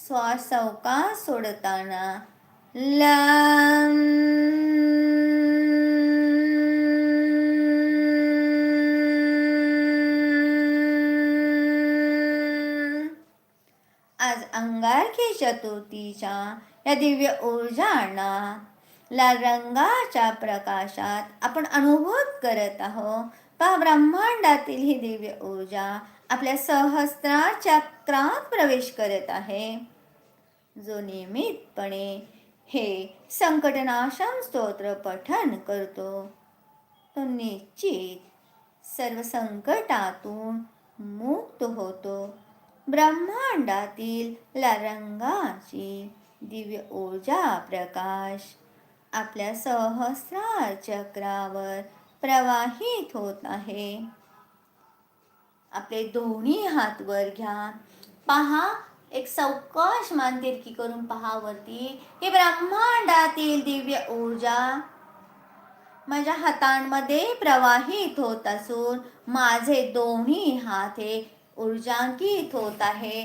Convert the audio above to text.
श्वास सावकाश सोडताना लम. आज अंगारकी चतुर्थीच्या या दिव्य ऊर्जांना लाल रंगाच्या प्रकाशात आपण अनुभव करत आहोत. पहा, ब्रह्मांडातील ही दिव्य ऊर्जा आपल्या सहस्रार चक्रात प्रवेश करत आहे. जो नियमितपणे हे संकटनाशन स्तोत्र पठण करतो तो निश्चित सर्व संकटातून मुक्त होतो. ब्रह्मांडातील लाल रंगाची दिव्य ऊर्जा प्रकाश आपल्या सहस्रार चक्रावर प्रवाहित होत आहे. आपले दोन्ही हात वर घ्या. पहा, एक सावकाश मान तिरकी करून पहा वरती. ही ब्रह्मांडातील दिव्य ऊर्जा माझ्या हातांमध्ये प्रवाहित होत असून माझे दोन्ही हात हे ऊर्जांकित होत आहे.